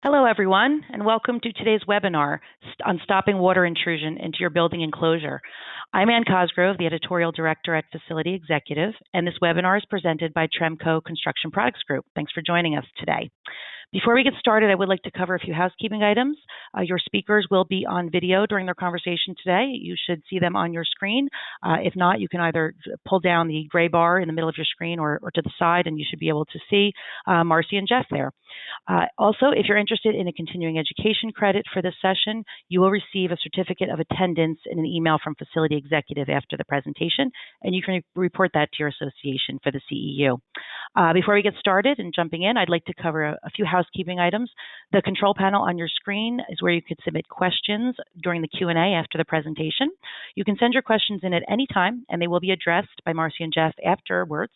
Hello, everyone, and welcome to today's webinar on stopping water intrusion into your building enclosure. I'm Ann Cosgrove, the Editorial Director at Facility Executive, and this webinar is presented by Tremco Construction Products Group. Thanks for joining us today. Before we get started, I would like to cover a few housekeeping items. Your speakers will be on video during their conversation today. You should see them on your screen. If not, you can either pull down the gray bar in the middle of your screen or to the side, and you should be able to see Marcy and Jeff there. Also, if you're interested in a continuing education credit for this session, you will receive a certificate of attendance in an email from Facility Executive after the presentation, and you can report that to your association for the CEU. Before we get started and jumping in, I'd like to cover a few housekeeping items. The control panel on your screen is where you could submit questions during the Q&A after the presentation. You can send your questions in at any time, and they will be addressed by Marcy and Jeff afterwards.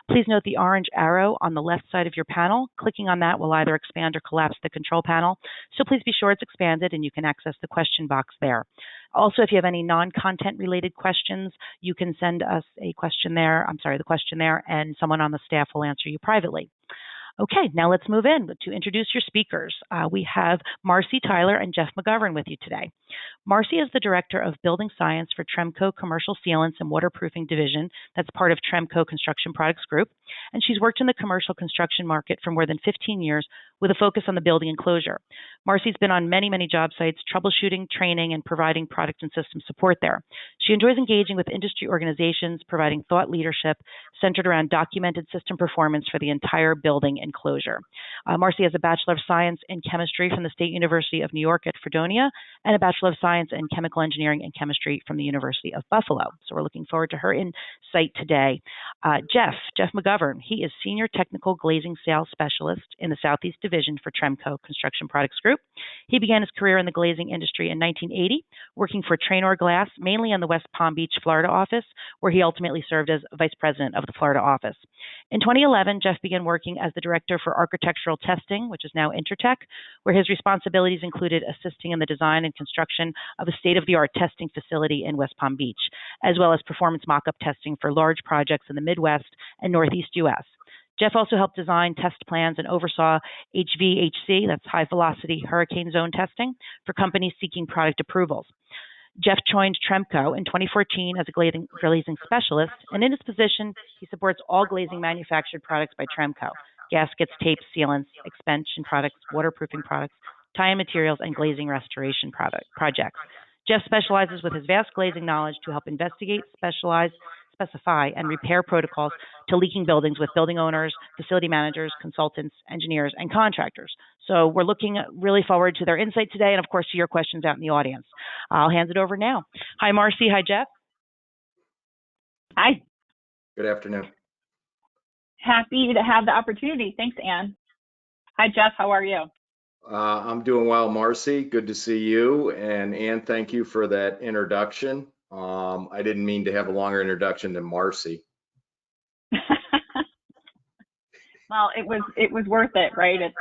Please note the orange arrow on the left side of your panel. Clicking on that will either expand or collapse the control panel, so please be sure it's expanded and you can access the question box there. Also, if you have any non-content related questions, you can send us the question there, and someone on the staff will answer you privately. Okay, now let's move in to introduce your speakers. We have Marcy Tyler and Jeff McGovern with you today. Marcy is the Director of Building Science for Tremco Commercial Sealants and Waterproofing Division. That's part of Tremco Construction Products Group. And she's worked in the commercial construction market for more than 15 years with a focus on the building enclosure. Marcy's been on many, many job sites, troubleshooting, training, and providing product and system support there. She enjoys engaging with industry organizations, providing thought leadership centered around documented system performance for the entire building enclosure. Marcy has a Bachelor of Science in Chemistry from the State University of New York at Fredonia and a Bachelor of Science in Chemical Engineering and Chemistry from the University of Buffalo. So we're looking forward to her insight today. Jeff McGovern, he is Senior Technical Glazing Sales Specialist in the Southeast Division for Tremco Construction Products Group. He began his career in the glazing industry in 1980, working for Traynor Glass, mainly on the West Palm Beach, Florida office, where he ultimately served as Vice President of the Florida office. In 2011, Jeff began working as the Director for Architectural Testing, which is now Intertech, where his responsibilities included assisting in the design and construction of a state-of-the-art testing facility in West Palm Beach, as well as performance mock-up testing for large projects in the Midwest and Northeast U.S. Jeff also helped design test plans and oversaw HVAC, that's high velocity hurricane zone testing, for companies seeking product approvals. Jeff joined Tremco in 2014 as a glazing specialist, and in his position, he supports all glazing manufactured products by Tremco: gaskets, tapes, sealants, expansion products, waterproofing products, tie-in materials, and glazing restoration projects. Jeff specializes with his vast glazing knowledge to help investigate, specify, and repair protocols to leaking buildings with building owners, facility managers, consultants, engineers, and contractors. So we're looking really forward to their insight today and, of course, to your questions out in the audience. I'll hand it over now. Hi, Marcy. Hi, Jeff. Hi. Good afternoon. Happy to have the opportunity. Thanks, Ann. Hi, Jeff. How are you? I'm doing well, Marcy. Good to see you. And Ann, thank you for that introduction. I didn't mean to have a longer introduction than Marcy. Well, it was worth it, right? It's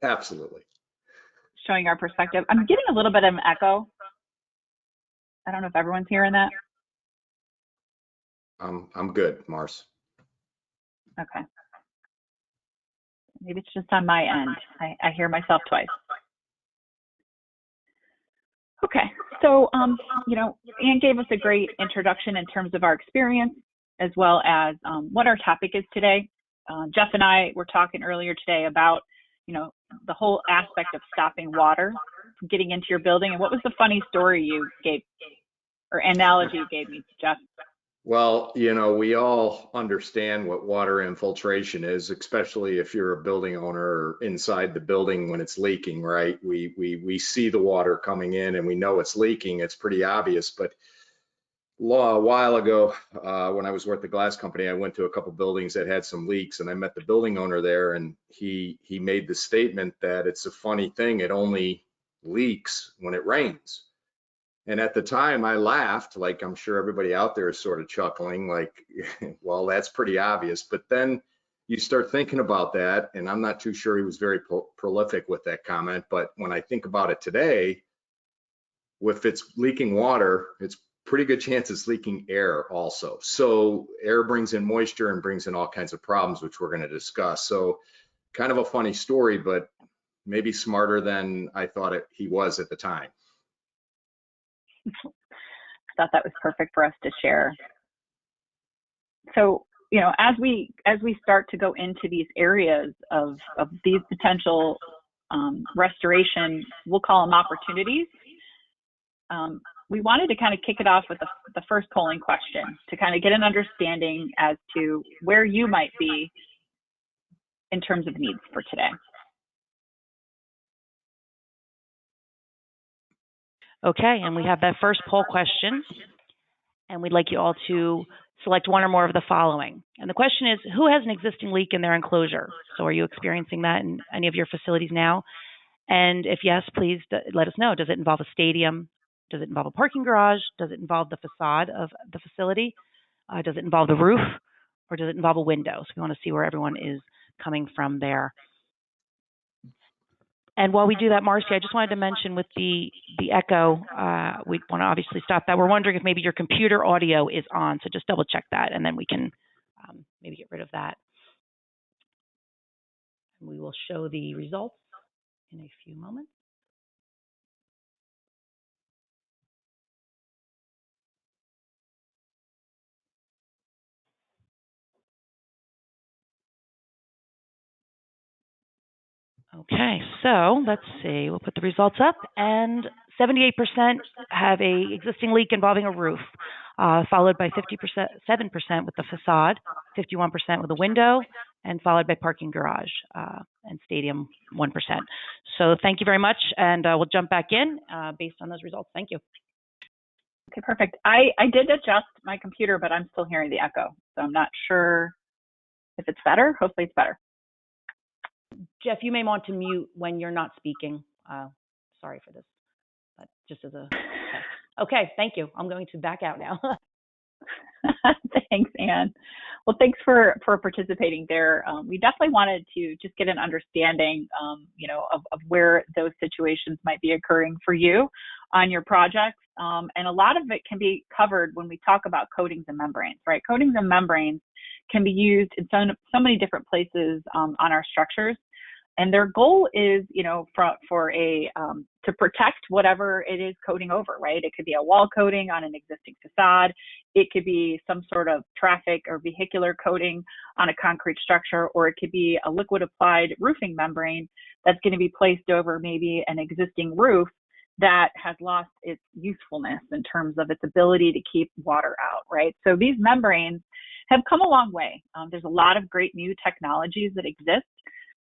absolutely showing our perspective. I'm getting a little bit of an echo. I don't know if everyone's hearing that. I'm good, Marcy. Okay. Maybe it's just on my end. I hear myself twice. Okay, so Ann gave us a great introduction in terms of our experience, as well as what our topic is today. Jeff and I were talking earlier today about, the whole aspect of stopping water from getting into your building. And what was the funny story you gave, or analogy you gave me, Jeff? Well, we all understand what water infiltration is, especially if you're a building owner or inside the building when it's leaking, right? We see the water coming in and we know it's leaking. It's pretty obvious. But a while ago, when I was with the glass company, I went to a couple buildings that had some leaks, and I met the building owner there, and he made the statement that it's a funny thing. It only leaks when it rains. And at the time I laughed, like I'm sure everybody out there is sort of chuckling, like, well, that's pretty obvious. But then you start thinking about that, and I'm not too sure he was very prolific with that comment. But when I think about it today, if it's leaking water, it's pretty good chance it's leaking air also. So air brings in moisture and brings in all kinds of problems, which we're going to discuss. So kind of a funny story, but maybe smarter than I thought he was at the time. I thought that was perfect for us to share. So, you know, as we start to go into these areas of these potential restoration, we'll call them opportunities, we wanted to kind of kick it off with the first polling question to kind of get an understanding as to where you might be in terms of needs for today. Okay, and we have that first poll question, and we'd like you all to select one or more of the following. And the question is, who has an existing leak in their enclosure? So are you experiencing that in any of your facilities now? And if yes, please let us know. Does it involve a stadium? Does it involve a parking garage? Does it involve the facade of the facility? Does it involve the roof? Or does it involve a window? So we want to see where everyone is coming from there. And while we do that, Marcy, I just wanted to mention with the echo, we want to obviously stop that. We're wondering if maybe your computer audio is on, so just double check that, and then we can maybe get rid of that. And we will show the results in a few moments. Okay, so let's see. We'll put the results up, and 78% have a existing leak involving a roof, followed by 7% with the facade, 51% with a window, and followed by parking garage and stadium 1%. So thank you very much, and we'll jump back in based on those results. Thank you. Okay, perfect. I did adjust my computer, but I'm still hearing the echo, so I'm not sure if it's better. Hopefully it's better. Jeff, you may want to mute when you're not speaking. Sorry for this, but just as a test. Okay, thank you. I'm going to back out now. Thanks, Anne. Well, thanks for participating there. We definitely wanted to just get an understanding, you know, of where those situations might be occurring for you on your projects. And a lot of it can be covered when we talk about coatings and membranes, right? Coatings and membranes can be used in so many different places on our structures. And their goal is, you know, to protect whatever it is coating over, right? It could be a wall coating on an existing facade. It could be some sort of traffic or vehicular coating on a concrete structure, or it could be a liquid applied roofing membrane that's going to be placed over maybe an existing roof that has lost its usefulness in terms of its ability to keep water out, right? So these membranes have come a long way. There's a lot of great new technologies that exist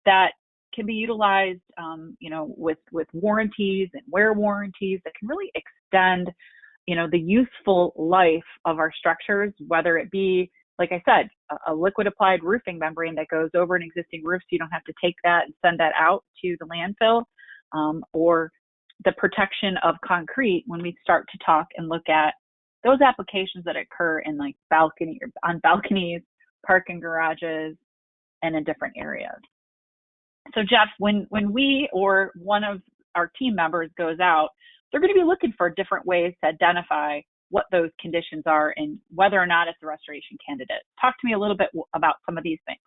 that can be utilized, you know, with warranties and wear warranties that can really extend, you know, the useful life of our structures, whether it be, like I said, a liquid applied roofing membrane that goes over an existing roof so you don't have to take that and send that out to the landfill, or the protection of concrete when we start to talk and look at those applications that occur in like on balconies, parking garages, and in different areas. So Jeff, when we or one of our team members goes out, they're going to be looking for different ways to identify what those conditions are and whether or not it's a restoration candidate. Talk to me a little bit about some of these things.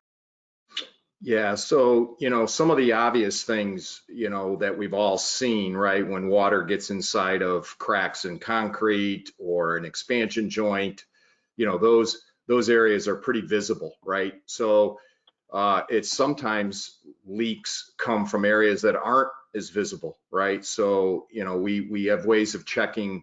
Yeah, so, you know, some of the obvious things, you know, that we've all seen, right, when water gets inside of cracks in concrete or an expansion joint, you know, those areas are pretty visible, right? So it's sometimes leaks come from areas that aren't as visible, right? So, you know, we have ways of checking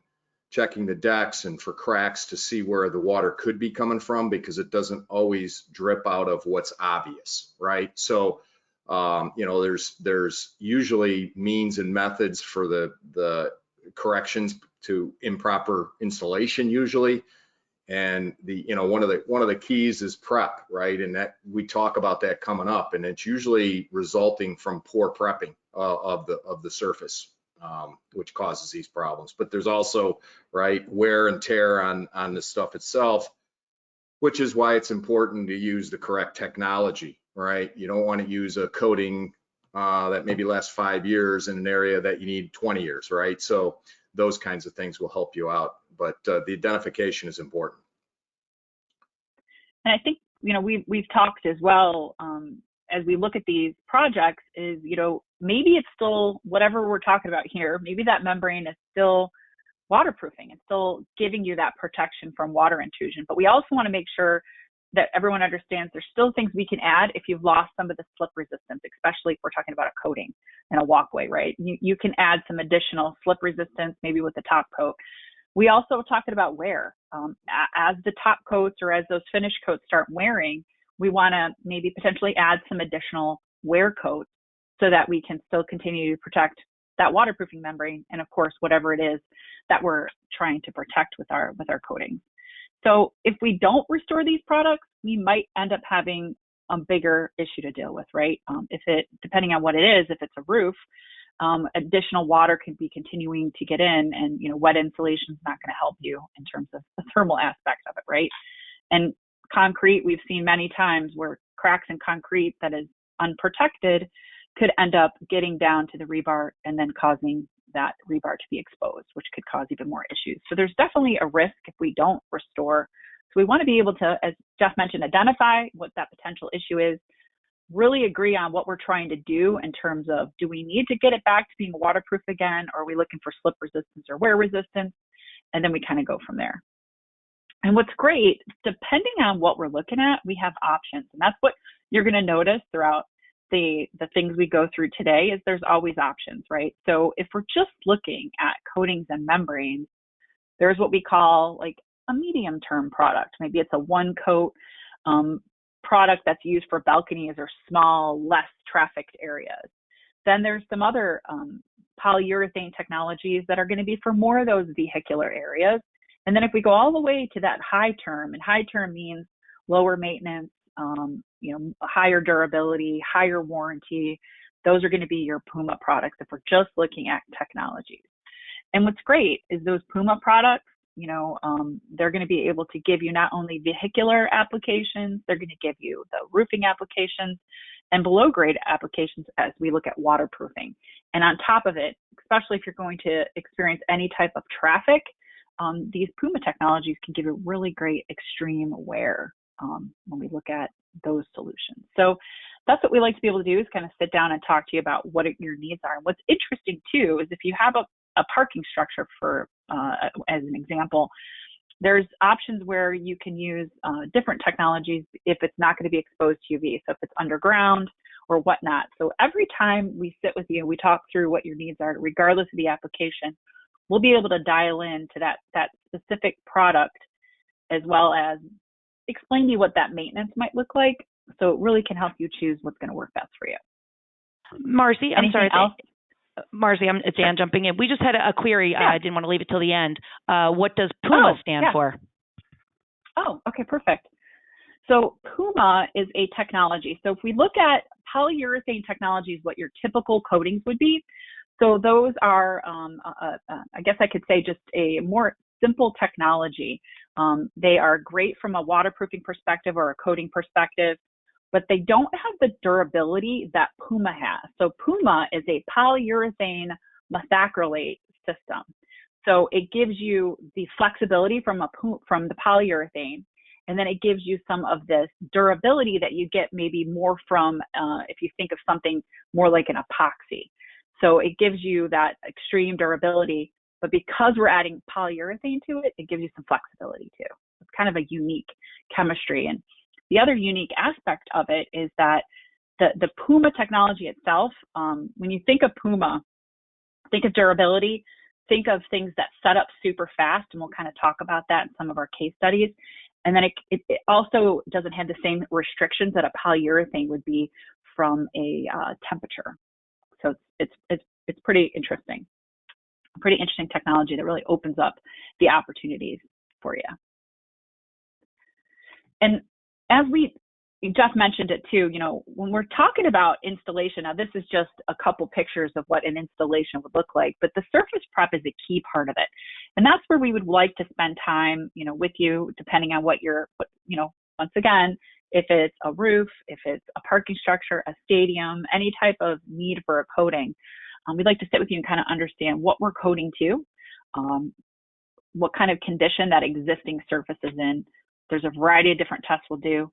the decks and for cracks to see where the water could be coming from, because it doesn't always drip out of what's obvious, right? So, you know, there's usually means and methods for the corrections to improper installation usually. And you know, one of the keys is prep, right? And that we talk about that coming up, and it's usually resulting from poor prepping of the surface, which causes these problems. But there's also, right, wear and tear on the stuff itself, which is why it's important to use the correct technology, right? You don't want to use a coating that maybe lasts 5 years in an area that you need 20 years, right? So those kinds of things will help you out, but the identification is important. And I think, you know, we've talked as well, as we look at these projects, is, you know, maybe it's still whatever we're talking about here. Maybe that membrane is still waterproofing. It's still giving you that protection from water intrusion. But we also want to make sure that everyone understands there's still things we can add if you've lost some of the slip resistance, especially if we're talking about a coating and a walkway, right? You can add some additional slip resistance, maybe with the top coat. We also talked about wear. As the top coats or as those finish coats start wearing, we want to maybe potentially add some additional wear coats so that we can still continue to protect that waterproofing membrane and, of course, whatever it is that we're trying to protect with our coatings. So if we don't restore these products, we might end up having a bigger issue to deal with, right? Depending on what it is, if it's a roof, additional water could be continuing to get in, and wet insulation is not going to help you in terms of the thermal aspect of it, right? And concrete, we've seen many times where cracks in concrete that is unprotected could end up getting down to the rebar and then causing that rebar to be exposed, which could cause even more issues. So there's definitely a risk if we don't restore. So we want to be able to, as Jeff mentioned, identify what that potential issue is, really agree on what we're trying to do in terms of, do we need to get it back to being waterproof again, or are we looking for slip resistance or wear resistance? And then we kind of go from there. And what's great, depending on what we're looking at, we have options. And that's what you're going to notice throughout the things we go through today, is there's always options, right? So if we're just looking at coatings and membranes, there's what we call like a medium term product. Maybe it's a one coat product that's used for balconies or small, less trafficked areas. Then there's some other polyurethane technologies that are going to be for more of those vehicular areas. And then if we go all the way to that high term, and high term means lower maintenance, higher durability, higher warranty, those are going to be your Puma products if we're just looking at technologies. And what's great is those Puma products, they're going to be able to give you not only vehicular applications, they're going to give you the roofing applications and below grade applications as we look at waterproofing. And on top of it, especially if you're going to experience any type of traffic, these Puma technologies can give you really great extreme wear when we look at those solutions. So that's what we like to be able to do, is kind of sit down and talk to you about what your needs are. And what's interesting too is if you have a parking structure, for as an example, there's options where you can use different technologies if it's not going to be exposed to UV. So if it's underground or whatnot. So every time we sit with you, we talk through what your needs are, regardless of the application. We'll be able to dial into that specific product, as well as explain to you what that maintenance might look like. So it really can help you choose what's going to work best for you. Marcy, I'm sorry. Else? Marcy, it's Ann jumping in. We just had a query. Yeah. I didn't want to leave it till the end. What does Puma stand for? Oh, okay, perfect. So Puma is a technology. So if we look at polyurethane technologies, what your typical coatings would be. So those are, I guess I could say, just a more simple technology. They are great from a waterproofing perspective or a coating perspective, but they don't have the durability that Puma has. So Puma is a polyurethane methacrylate system. So it gives you the flexibility from the polyurethane, and then it gives you some of this durability that you get maybe more from, if you think of something more like an epoxy. So it gives you that extreme durability, but because we're adding polyurethane to it, it gives you some flexibility too. It's kind of a unique chemistry. And the other unique aspect of it is that the Puma technology itself, when you think of Puma, think of durability, think of things that set up super fast, and we'll kind of talk about that in some of our case studies. And then it also doesn't have the same restrictions that a polyurethane would be from a temperature. So it's pretty interesting. Pretty interesting technology that really opens up the opportunities for you. And as Jeff mentioned it too, when we're talking about installation, now this is just a couple pictures of what an installation would look like, but the surface prep is a key part of it. And that's where we would like to spend time, with you, depending on what once again, if it's a roof, if it's a parking structure, a stadium, any type of need for a coating. We'd like to sit with you and kind of understand what we're coating to, what kind of condition that existing surface is in. There's a variety of different tests we'll do.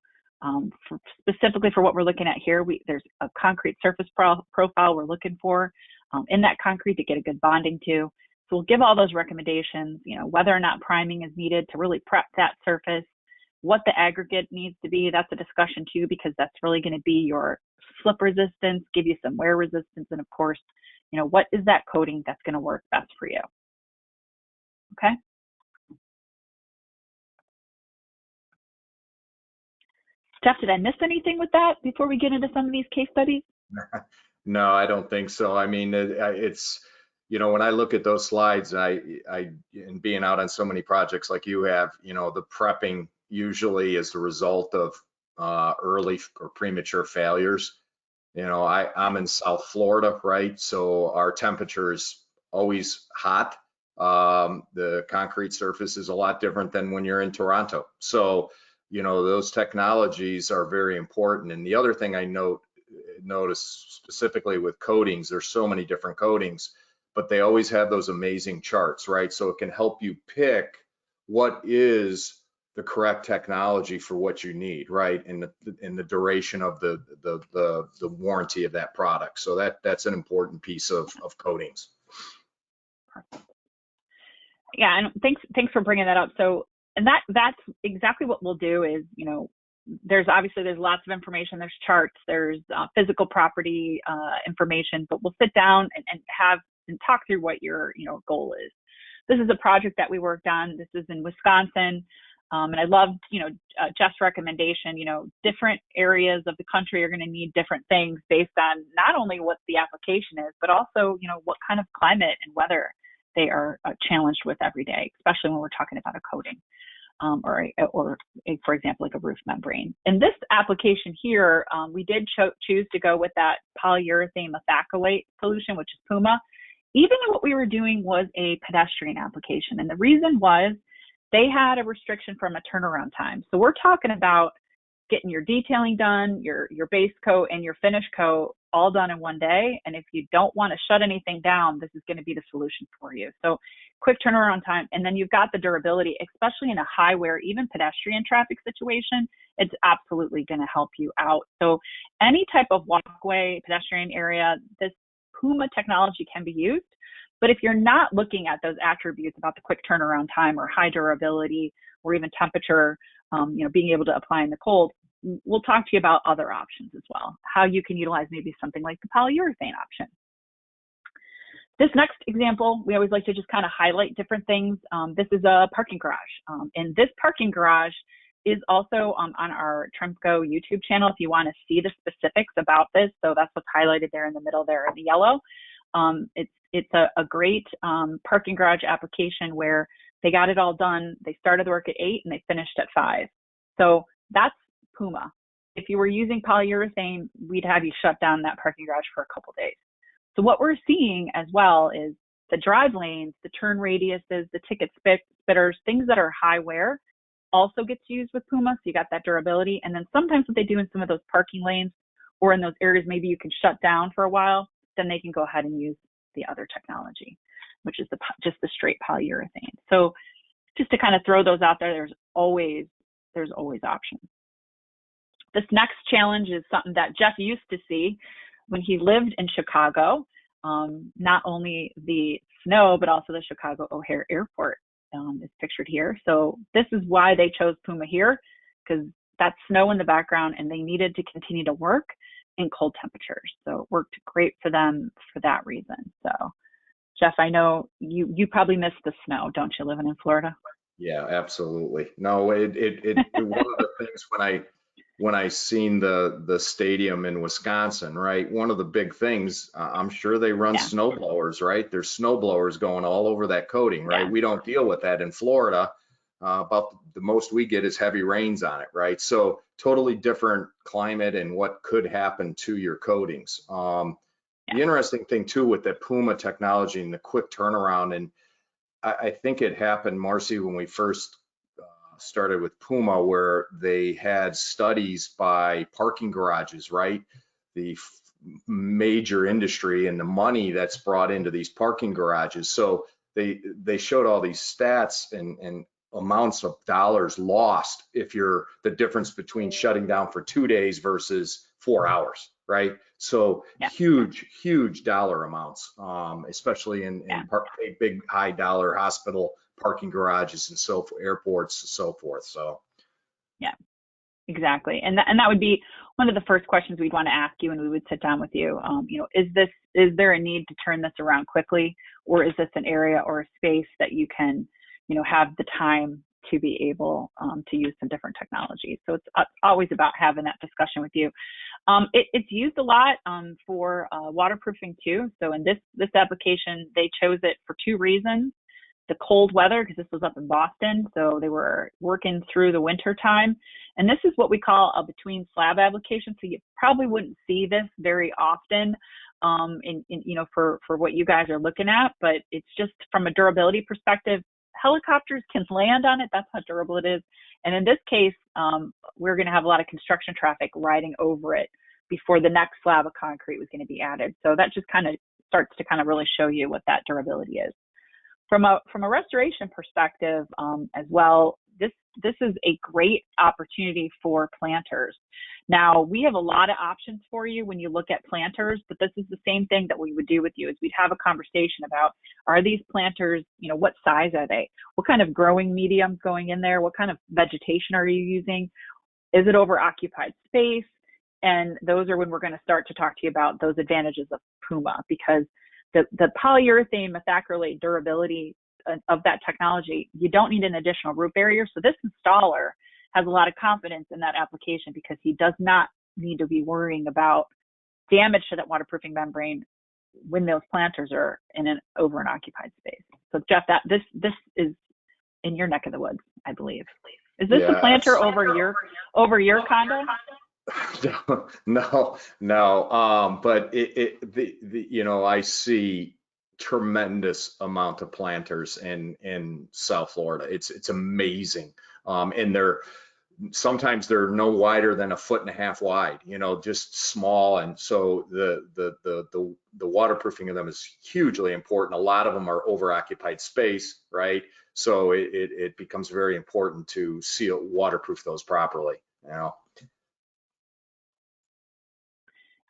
Specifically for what we're looking at here, there's a concrete surface profile we're looking for in that concrete to get a good bonding to. So we'll give all those recommendations, whether or not priming is needed to really prep that surface, what the aggregate needs to be. That's a discussion too, because that's really going to be your slip resistance, give you some wear resistance, and of course, what is that coating that's going to work best for you. Okay. Jeff, did I miss anything with that before we get into some of these case studies? No, I don't think so. I mean, it's, when I look at those slides, and being out on so many projects like you have, the prepping usually is the result of early or premature failures. I'm in South Florida, right? So our temperature is always hot. The concrete surface is a lot different than when you're in Toronto. So, those technologies are very important. And the other thing I notice specifically with coatings, there's so many different coatings, but they always have those amazing charts, right? So it can help you pick what is the correct technology for what you need, right? In the duration of the warranty of that product. So that's an important piece of coatings. Perfect. Yeah, and thanks for bringing that up. So, and that's exactly what we'll do is, there's lots of information, there's charts, there's physical property information, but we'll sit down and talk through what your goal is. This is a project that we worked on. This is in Wisconsin. And I loved, Jeff's recommendation. Different areas of the country are going to need different things based on not only what the application is, but also, what kind of climate and weather they are challenged with every day, especially when we're talking about a coating or for example, like a roof membrane. In this application here, we did choose to go with that polyurethane methacrylate solution, which is Puma, even though what we were doing was a pedestrian application. And the reason was, they had a restriction from a turnaround time. So we're talking about getting your detailing done, your base coat and your finish coat all done in one day. And if you don't want to shut anything down, this is going to be the solution for you. So quick turnaround time. And then you've got the durability, especially in a high wear, even pedestrian traffic situation, it's absolutely going to help you out. So any type of walkway, pedestrian area, this Puma technology can be used. But if you're not looking at those attributes about the quick turnaround time or high durability or even temperature, being able to apply in the cold, we'll talk to you about other options as well, how you can utilize maybe something like the polyurethane option. This next example, we always like to just kind of highlight different things. This is a parking garage. And this parking garage is also on our Tremco YouTube channel if you want to see the specifics about this. So that's what's highlighted there in the middle there in the yellow. It's a great parking garage application where they got it all done. They started the work at 8 and they finished at 5. So that's Puma. If you were using polyurethane, we'd have you shut down that parking garage for a couple days. So what we're seeing as well is the drive lanes, the turn radiuses, the ticket spitters, things that are high wear also gets used with Puma. So you got that durability. And then sometimes what they do in some of those parking lanes or in those areas, maybe you can shut down for a while, then they can go ahead and use the other technology, which is just the straight polyurethane. So just to kind of throw those out there, there's always options. This next challenge is something that Jeff used to see when he lived in Chicago, not only the snow, but also the Chicago O'Hare Airport is pictured here. So this is why they chose Puma here, because that's snow in the background and they needed to continue to work in cold temperatures. So it worked great for them for that reason. So Jeff, I know you probably miss the snow, don't you, living in Florida? Yeah, absolutely. No, one of the things when I seen the stadium in Wisconsin, right? One of the big things, I'm sure they run snow blowers, right? There's snow blowers going all over that coating, right? Yeah. We don't deal with that in Florida. About the most we get is heavy rains on it, right? So totally different climate and what could happen to your coatings. The interesting thing too with the Puma technology and the quick turnaround, and I think it happened, Marcy, when we first started with Puma, where they had studies by parking garages, right? The major industry and the money that's brought into these parking garages. So they showed all these stats, and amounts of dollars lost if you're the difference between shutting down for 2 days versus 4 hours, right? So Yeah. huge dollar amounts, especially in big high dollar hospital parking garages and so forth, airports and so forth. So yeah, exactly. And that would be one of the first questions we'd want to ask you when we would sit down with you. You know, is there a need to turn this around quickly, or is this an area or a space that you can, you know, have the time to be able to use some different technologies? So it's always about having that discussion with you. It's used a lot for waterproofing too. So in this application, they chose it for 2 reasons. The cold weather, because this was up in Boston, so they were working through the winter time. And this is what we call a between slab application. So you probably wouldn't see this very often in you know, for what you guys are looking at, but it's just from a durability perspective, helicopters can land on it. That's how durable it is. And in this case, we're going to have a lot of construction traffic riding over it before the next slab of concrete was going to be added. So that just kind of starts to kind of really show you what that durability is. From a restoration perspective as well, this is a great opportunity for planters. Now, we have a lot of options for you when you look at planters, but this is the same thing that we would do with you, is we'd have a conversation about, are these planters, you know, what size are they? What kind of growing medium going in there? What kind of vegetation are you using? Is it over occupied space? And those are when we're going to start to talk to you about those advantages of Puma, because the polyurethane methacrylate durability of that technology, you don't need an additional root barrier. So this installer has a lot of confidence in that application because he does not need to be worrying about damage to that waterproofing membrane when those planters are over an occupied space. So Jeff, this is in your neck of the woods, I believe. Is this a planter over your condo? No. But you know, I see tremendous amount of planters in South Florida. It's amazing. And sometimes they're no wider than 1.5 feet wide, you know, just small. And so the waterproofing of them is hugely important. A lot of them are over occupied space, right? So it becomes very important to waterproof those properly, you know.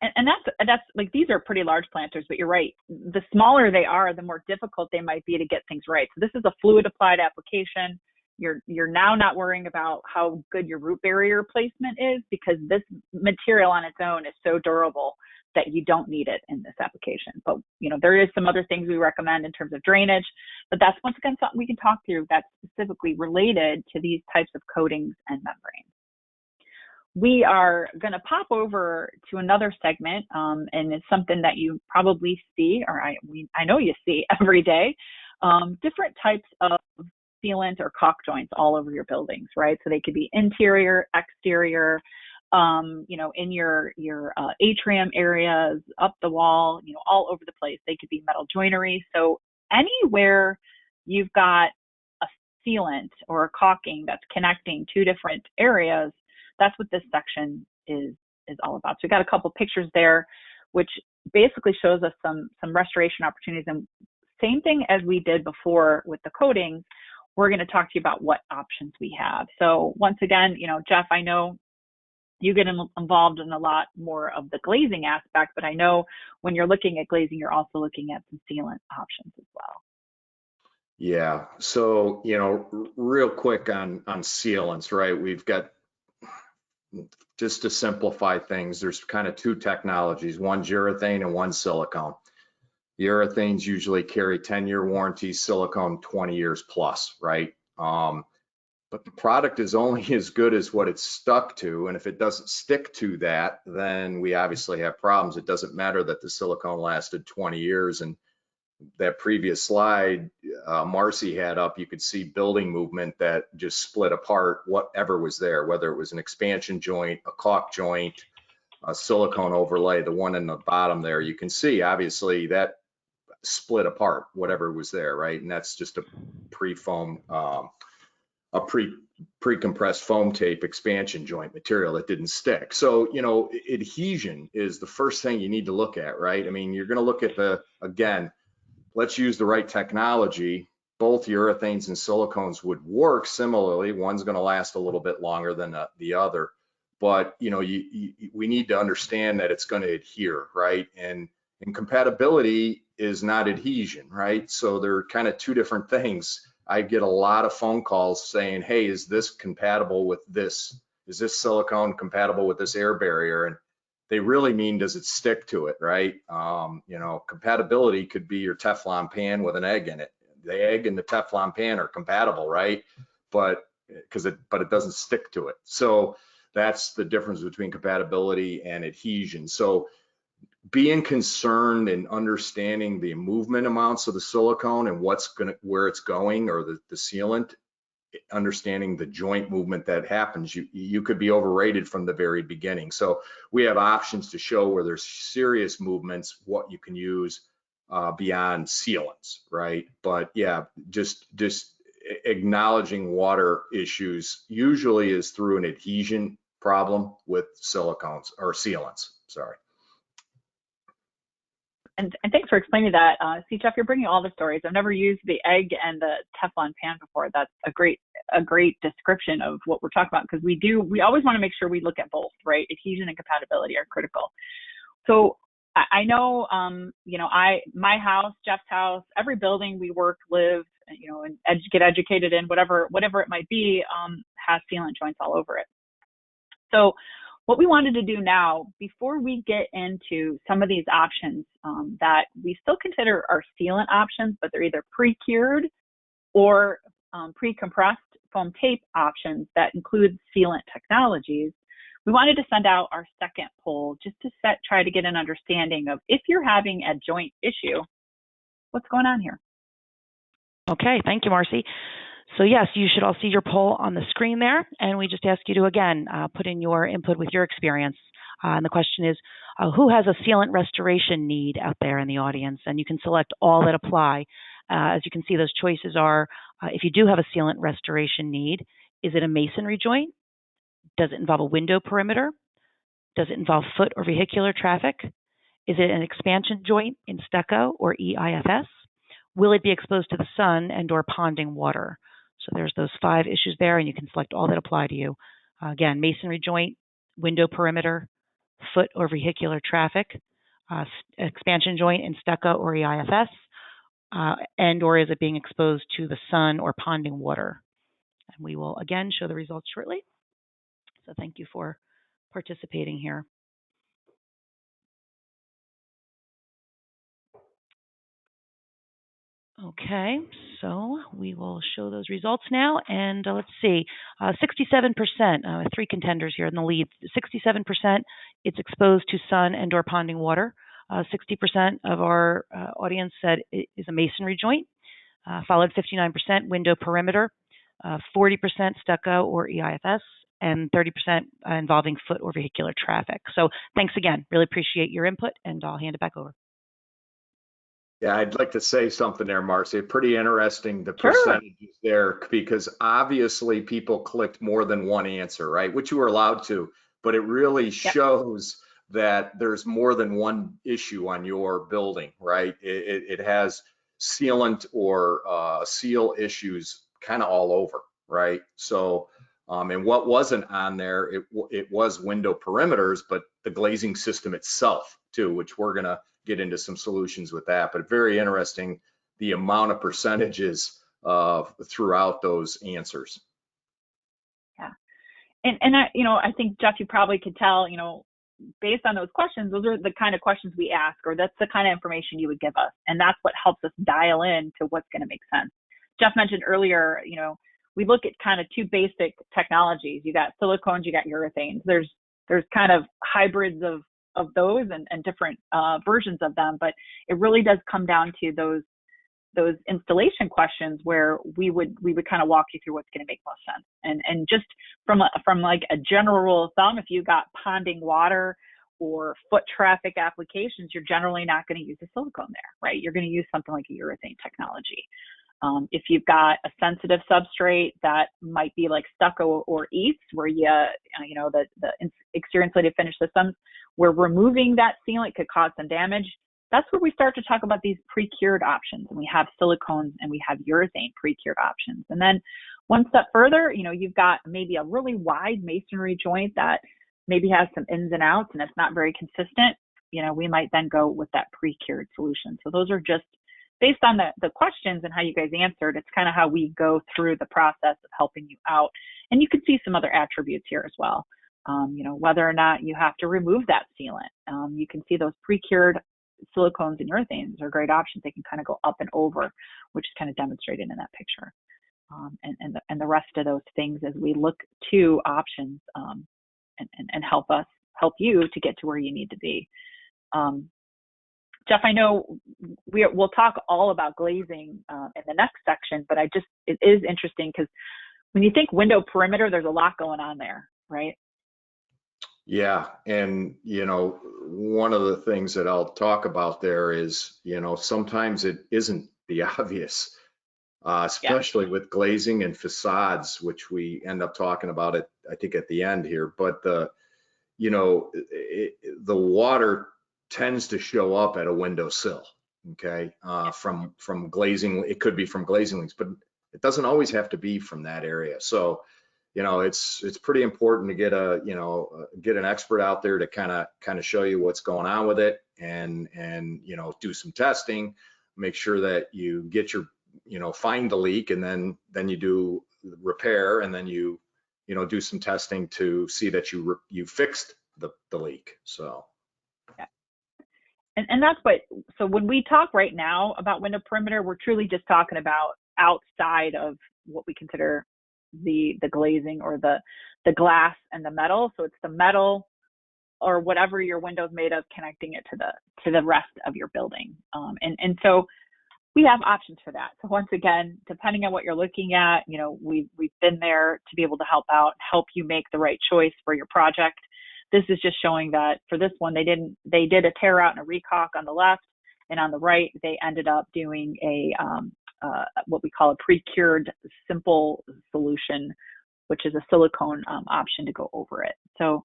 And that's like, these are pretty large planters, but you're right. The smaller they are, the more difficult they might be to get things right. So this is a fluid applied application. You're now not worrying about how good your root barrier placement is, because this material on its own is so durable that you don't need it in this application. But you know, there is some other things we recommend in terms of drainage, but that's once again something we can talk through that's specifically related to these types of coatings and membranes. We are going to pop over to another segment, and it's something that you probably see, or I know you see every day, different types of sealant or caulk joints all over your buildings, right? So they could be interior, exterior, you know, in your atrium areas, up the wall, you know, all over the place. They could be metal joinery. So anywhere you've got a sealant or a caulking that's connecting 2 different areas, that's what this section is all about. So we got a couple pictures there, which basically shows us some restoration opportunities. And same thing as we did before with the coatings, we're going to talk to you about what options we have. So once again, you know, Jeff, I know you get involved in a lot more of the glazing aspect, but I know when you're looking at glazing, you're also looking at some sealant options as well. Yeah. So, you know, real quick on sealants, right? We've got, just to simplify things, there's kind of 2 technologies, one's urethane and one's silicone. The urethanes usually carry 10-year warranties, silicone 20 years plus, right? But the product is only as good as what it's stuck to. And if it doesn't stick to that, then we obviously have problems. It doesn't matter that the silicone lasted 20 years. And that previous slide Marcy had up, you could see building movement that just split apart whatever was there, whether it was an expansion joint, a caulk joint, a silicone overlay. The one in the bottom there, you can see obviously that split apart whatever was there, right? And that's just a pre-foam, a pre-compressed foam tape expansion joint material that didn't stick. So, you know, adhesion is the first thing you need to look at, right? I mean, you're going to look at again, let's use the right technology. both urethanes and silicones would work similarly. One's going to last a little bit longer than the other, but we need to understand that it's going to adhere, right? And compatibility is not adhesion, right? So they're kind of two different things. I get a lot of phone calls saying, hey, is this compatible with this? Is this silicone compatible with this air barrier? And they really mean, does it stick to it, right? Compatibility could be your Teflon pan with an egg in it. The egg and the Teflon pan are compatible, right? But it doesn't stick to it. So that's the difference between compatibility and adhesion. So being concerned and understanding the movement amounts of the silicone and where it's going, or the sealant, understanding the joint movement that happens, you could be overrated from the very beginning. So we have options to show where there's serious movements, what you can use beyond sealants, right? But yeah, just acknowledging water issues usually is through an adhesion problem with silicones or sealants, sorry. And thanks for explaining that. See, Jeff, you're bringing all the stories. I've never used the egg and the Teflon pan before. That's a great description of what we're talking about, because we always want to make sure we look at both, right? Adhesion and compatibility are critical. So I know, my house, Jeff's house, every building we work, live, and get educated in, whatever it might be, has sealant joints all over it. So what we wanted to do now, before we get into some of these options that we still consider are sealant options, but they're either pre-cured or pre-compressed foam tape options that include sealant technologies, we wanted to send out our second poll just to try to get an understanding of, if you're having a joint issue, what's going on here. Okay, thank you, Marcy. So yes, you should all see your poll on the screen there, and we just ask you to, again, put in your input with your experience. And the question is, who has a sealant restoration need out there in the audience? And you can select all that apply. As you can see, those choices are, if you do have a sealant restoration need, is it a masonry joint? Does it involve a window perimeter? Does it involve foot or vehicular traffic? Is it an expansion joint in stucco or EIFS? Will it be exposed to the sun and or ponding water? So there's those 5 issues there, and you can select all that apply to you. Again, masonry joint, window perimeter, foot or vehicular traffic, expansion joint in stucco or EIFS, and or is it being exposed to the sun or ponding water? And we will, again, show the results shortly. So thank you for participating here. Okay, so we will show those results now, and let's see, 67%, 3 contenders here in the lead. 67%, it's exposed to sun and or ponding water. 60% of our audience said it is a masonry joint, followed 59% window perimeter, 40% stucco or EIFS, and 30% involving foot or vehicular traffic. So thanks again, really appreciate your input, and I'll hand it back over. Yeah, I'd like to say something there, Marcy. Pretty interesting, the Sure. percentages there, because obviously people clicked more than one answer, right? Which you were allowed to, but it really shows that there's more than one issue on your building, right? It has sealant or seal issues kind of all over, right? So, and what wasn't on there, it was window perimeters, but the glazing system itself too, which we're gonna get into some solutions with that. But very interesting, the amount of percentages throughout those answers. Yeah, and I think, Jeff, you probably could tell, based on those questions, those are the kind of questions we ask, or that's the kind of information you would give us, and that's what helps us dial in to what's going to make sense. Jeff mentioned earlier, we look at kind of 2 basic technologies. You got silicones, you got urethanes. There's kind of hybrids of those and different versions of them, but it really does come down to those installation questions where we would kind of walk you through what's going to make most sense. And just from like a general rule of thumb, if you got ponding water or foot traffic applications, you're generally not going to use a silicone there, right? You're going to use something like a urethane technology. If you've got a sensitive substrate that might be like stucco or EIFS, where the exterior insulated finish systems, where removing that sealant could cause some damage, that's where we start to talk about these pre-cured options. And we have silicones and we have urethane pre-cured options. And then one step further, you've got maybe a really wide masonry joint that maybe has some ins and outs and it's not very consistent. We might then go with that pre-cured solution. So those are just based on the questions and how you guys answered. It's kind of how we go through the process of helping you out. And you can see some other attributes here as well. Whether or not you have to remove that sealant. You can see those pre-cured silicones and urethanes are great options. They can kind of go up and over, which is kind of demonstrated in that picture. And the rest of those things as we look to options and help you to get to where you need to be. Jeff, I know we'll talk all about glazing in the next section, but it is interesting because when you think window perimeter, there's a lot going on there, right? Yeah, and one of the things that I'll talk about there is, sometimes it isn't the obvious, especially with glazing and facades, which we end up talking about it, I think, at the end here. But the water tends to show up at a windowsill, okay, from glazing. It could be from glazing links, but it doesn't always have to be from that area. So it's pretty important to get an expert out there to kind of show you what's going on with it, and do some testing, make sure that you get your find the leak, and then you do repair, and then you do some testing to see that you fixed the leak. So yeah. And that's so when we talk right now about window perimeter, we're truly just talking about outside of what we consider the glazing or the glass and the metal. So it's the metal or whatever your window's made of, connecting it to the rest of your building. And so we have options for that. So once again, depending on what you're looking at, we've been there to be able to help you make the right choice for your project. This is just showing that for this one, they did a tear out and a recaulk on the left, and on the right, they ended up doing what we call a pre-cured simple solution, which is a silicone option to go over it. So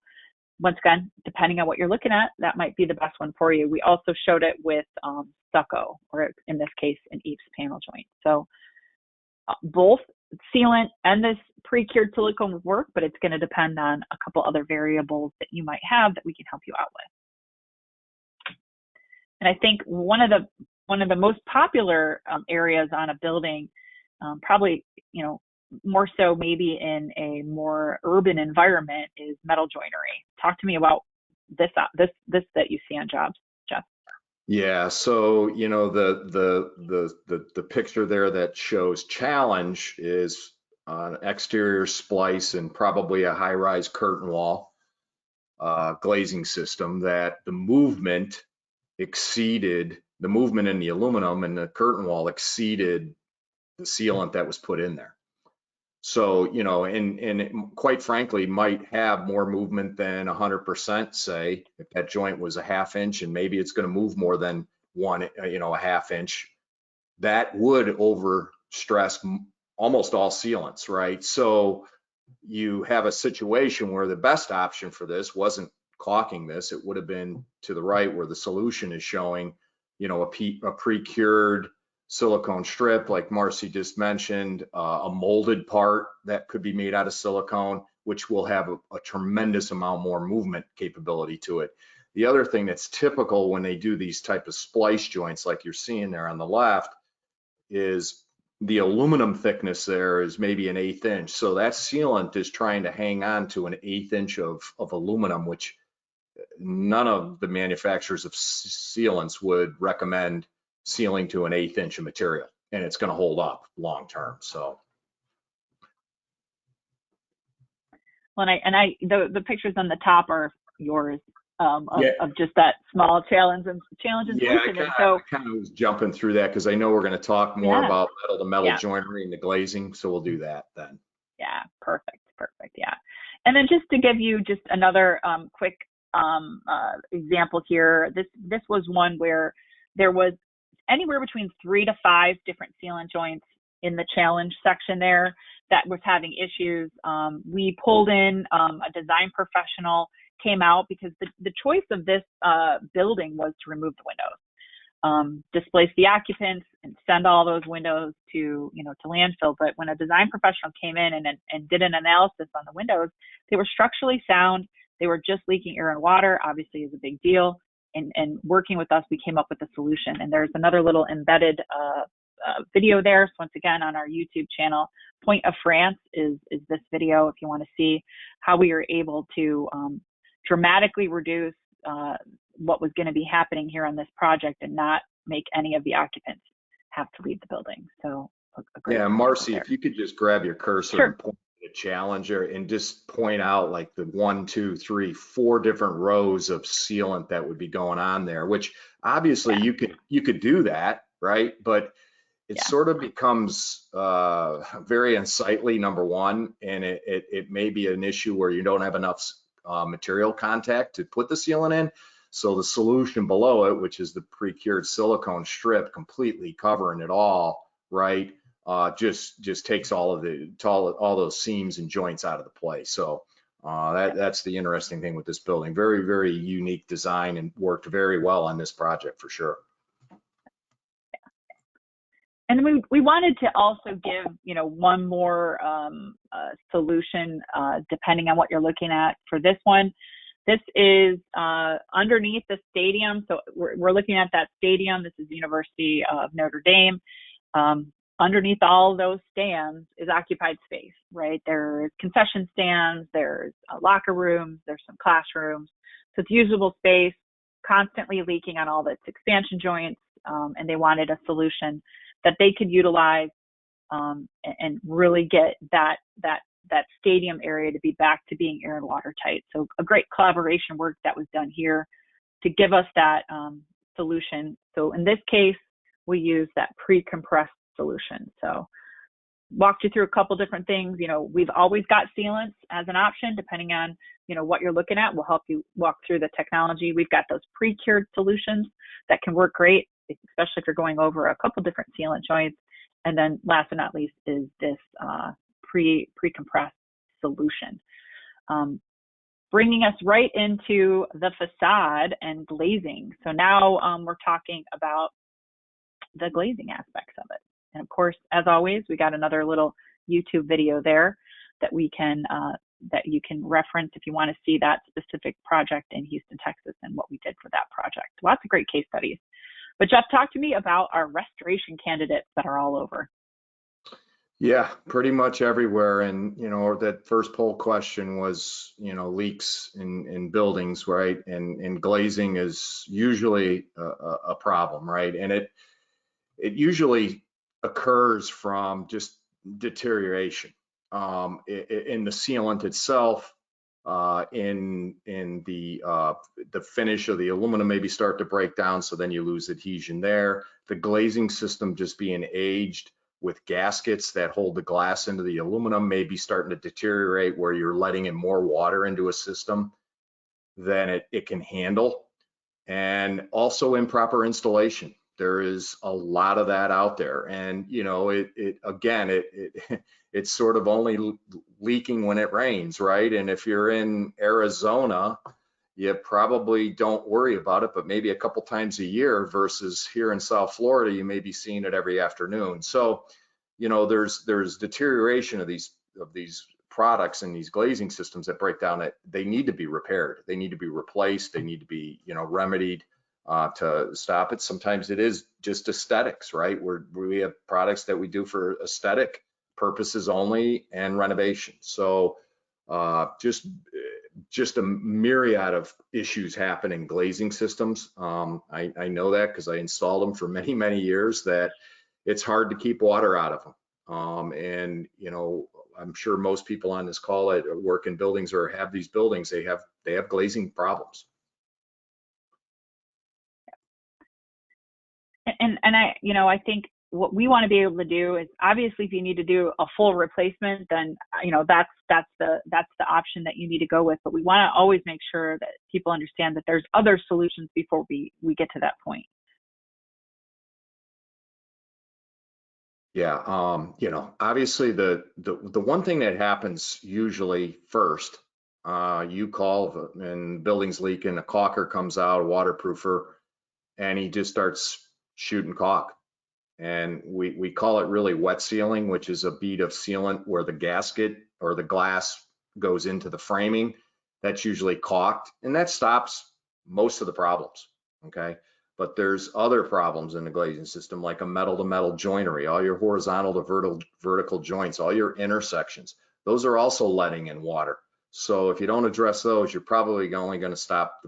once again, depending on what you're looking at, that might be the best one for you. We also showed it with stucco, or in this case, an EIFS panel joint. So both sealant and this pre-cured silicone would work, but it's going to depend on a couple other variables that you might have that we can help you out with. And I think one of the most popular areas on a building, probably more so maybe in a more urban environment, is metal joinery. Talk to me about this that you see on jobs, Jeff. Yeah, so the picture there that shows challenge is an exterior splice and probably a high-rise curtain wall glazing system that the movement in the aluminum and the curtain wall exceeded the sealant that was put in there. So, and it, quite frankly, might have more movement than 100%, say, if that joint was a ½ inch, and maybe it's going to move more than a ½ inch. That would overstress almost all sealants, right? So you have a situation where the best option for this wasn't caulking this. It would have been to the right, where the solution is showing, a pre-cured silicone strip, like Marcy just mentioned, a molded part that could be made out of silicone, which will have a tremendous amount more movement capability to it. The other thing that's typical when they do these type of splice joints, like you're seeing there on the left, is the aluminum thickness there is maybe an 1/8 inch. So that sealant is trying to hang on to an 1/8 inch of aluminum, which none of the manufacturers of sealants would recommend sealing to an 1/8 inch of material, and it's going to hold up long term. So, well, the pictures on the top are yours of just that small challenge and solution. I kind of was jumping through that because I know we're going to talk more about metal to metal joinery and the glazing, so we'll do that then. Yeah, perfect. Yeah, and then just to give you just another quick example here, this was one where there was anywhere between 3 to 5 different sealant joints in the challenge section there that was having issues. We pulled in a design professional, came out, because the choice of this building was to remove the windows. displace the occupants and send all those windows to, to landfill. But when a design professional came in and did an analysis on the windows, they were structurally sound. They were just leaking air and water, obviously is a big deal. And working with us, we came up with a solution. And there's another little embedded video there. So once again, on our YouTube channel, Point of France is this video if you want to see how we were able to dramatically reduce what was going to be happening here on this project and not make any of the occupants have to leave the building. So a great Marcy, if you could just grab your cursor Sure. and point to the Challenger and just point out like the 1, 2, 3, 4 different rows of sealant that would be going on there, which obviously you could do that, right? But it sort of becomes very unsightly, number one, and it may be an issue where you don't have enough material contact to put the sealant in. So the solution below it, which is the pre-cured silicone strip, completely covering it all, right? Just takes all those seams and joints out of the play. So that's the interesting thing with this building. Very, very unique design and worked very well on this project for sure. And we wanted to also give, one more solution depending on what you're looking at for this one. This is underneath the stadium. So we're looking at that stadium. This is the University of Notre Dame. Underneath all those stands is occupied space, right? There's concession stands, there's locker rooms, there's some classrooms. So it's usable space, constantly leaking on all its expansion joints. And they wanted a solution that they could utilize and really get that stadium area to be back to being air and water tight. So a great collaboration work that was done here to give us that solution. So in this case, we use that pre-compressed solution. So walked you through a couple different things. We've always got sealants as an option, depending on, what you're looking at. We'll help you walk through the technology. We've got those pre-cured solutions that can work great, especially if you're going over a couple different sealant joints. And then last but not least is this pre-compressed solution. Bringing us right into the facade and glazing. So now we're talking about the glazing aspects of it. And of course, as always, we got another little YouTube video there that we can that you can reference if you want to see that specific project in Houston, Texas, and what we did for that project. Lots of great case studies. But Jeff, talk to me about our restoration candidates that are all over. Yeah, pretty much everywhere. And, that first poll question was, leaks in buildings, right? And glazing is usually a problem, right? And it usually occurs from just deterioration in the sealant itself, in the finish of the aluminum maybe start to break down, so then you lose adhesion there. The glazing system just being aged with gaskets that hold the glass into the aluminum may be starting to deteriorate, where you're letting in more water into a system than it can handle. And also improper installation. There is a lot of that out there, and it's sort of only leaking when it rains, right? And if you're in Arizona, you probably don't worry about it, but maybe a couple times a year, versus here in South Florida, you may be seeing it every afternoon. So, there's deterioration of these products and these glazing systems that break down, that they need to be repaired. They need to be replaced. They need to be, remedied to stop it. Sometimes it is just aesthetics, right? We have products that we do for aesthetic purposes only and renovation. So just a myriad of issues happen in glazing systems. I know that because I installed them for many, many years, that it's hard to keep water out of them. And I'm sure most people on this call that work in buildings or have these buildings, they have glazing problems. And I think what we want to be able to do is, obviously, if you need to do a full replacement, then that's the option that you need to go with. But we want to always make sure that people understand that there's other solutions before we get to that point. Yeah, obviously the one thing that happens usually first, you call and building's leaking, a caulker comes out, a waterproofer, and he just starts shoot and caulk. And we call it really wet sealing, which is a bead of sealant where the gasket or the glass goes into the framing. That's usually caulked, and that stops most of the problems, okay? But there's other problems in the glazing system, like a metal to metal joinery, all your horizontal to vertical joints, all your intersections. Those are also letting in water. So if you don't address those, you're probably only going to stop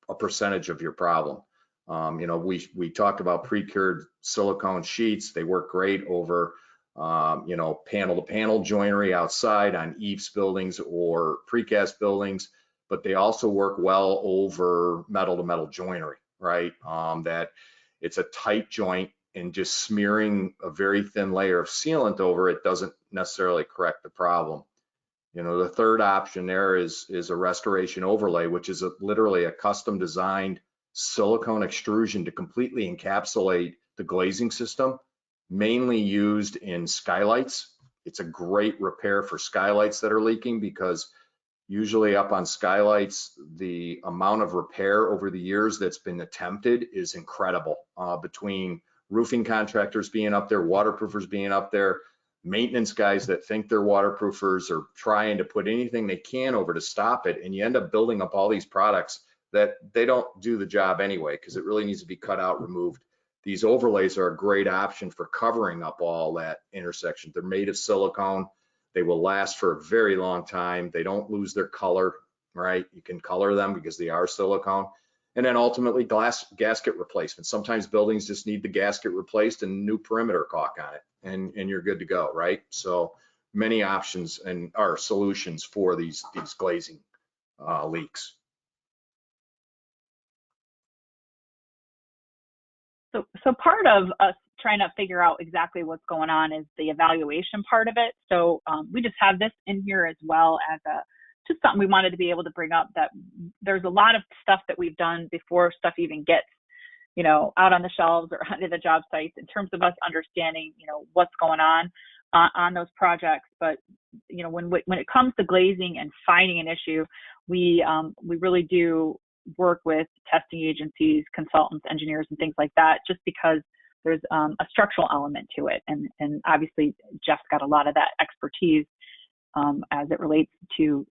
a percentage of your problem. We talked about pre-cured silicone sheets. They work great over panel to panel joinery outside on eaves buildings or precast buildings, but they also work well over metal to metal joinery, right? That it's a tight joint, and just smearing a very thin layer of sealant over it doesn't necessarily correct the problem. The third option there is a restoration overlay, which is literally a custom designed silicone extrusion to completely encapsulate the glazing system, mainly used in skylights. It's a great repair for skylights that are leaking, because usually up on skylights, the amount of repair over the years that's been attempted is incredible. Between roofing contractors being up there, waterproofers being up there, maintenance guys that think they're waterproofers are trying to put anything they can over to stop it, and you end up building up all these products that they don't do the job anyway, because it really needs to be cut out, removed. These overlays are a great option for covering up all that intersection. They're made of silicone. They will last for a very long time. They don't lose their color, right? You can color them because they are silicone. And then ultimately glass gasket replacement. Sometimes buildings just need the gasket replaced and new perimeter caulk on it, and you're good to go, right? So many options and are solutions for these glazing leaks. So part of us trying to figure out exactly what's going on is the evaluation part of it. So we just have this in here as well as just something we wanted to be able to bring up, that there's a lot of stuff that we've done before stuff even gets, out on the shelves or onto the job sites, in terms of us understanding, what's going on those projects. But, when it comes to glazing and finding an issue, we really do work with testing agencies, consultants, engineers, and things like that, just because there's a structural element to it. And obviously Jeff's got a lot of that expertise as it relates to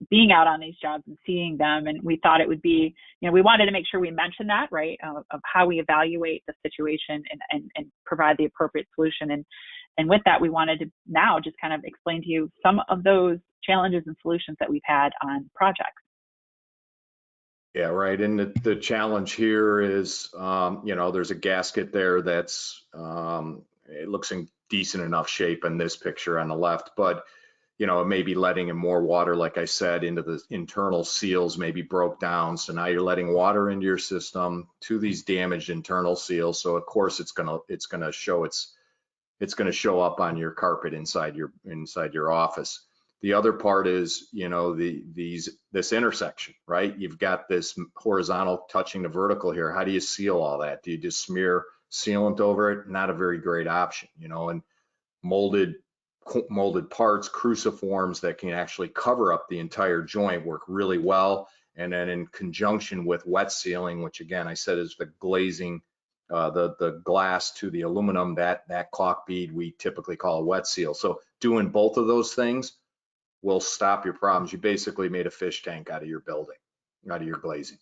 being out on these jobs and seeing them. And we thought it would be, we wanted to make sure we mentioned that, right, of how we evaluate the situation and provide the appropriate solution. And with that, we wanted to now just kind of explain to you some of those challenges and solutions that we've had on projects. Yeah, right. And the challenge here is, there's a gasket there that's, it looks in decent enough shape in this picture on the left, but, it may be letting in more water, like I said, into the internal seals, maybe broke down. So now you're letting water into your system to these damaged internal seals. So of course it's going to show up on your carpet inside your office. The other part is, this intersection, right? You've got this horizontal touching the vertical here. How do you seal all that? Do you just smear sealant over it? Not a very great option, and molded parts, cruciforms that can actually cover up the entire joint work really well. And then in conjunction with wet sealing, which again, I said is the glazing, the glass to the aluminum, that caulk bead we typically call a wet seal. So doing both of those things will stop your problems. You basically made a fish tank out of your building, out of your glazing.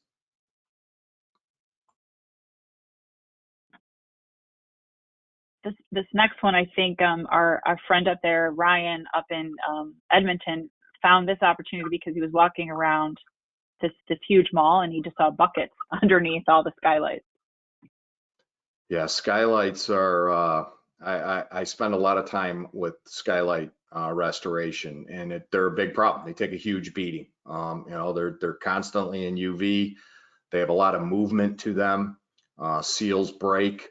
This next one, I think our friend up there, Ryan, up in Edmonton, found this opportunity because he was walking around this huge mall and he just saw buckets underneath all the skylights. Yeah, skylights are, I spend a lot of time with skylight restoration, and they're a big problem. They take a huge beating. They're constantly in UV. They have a lot of movement to them. Seals break.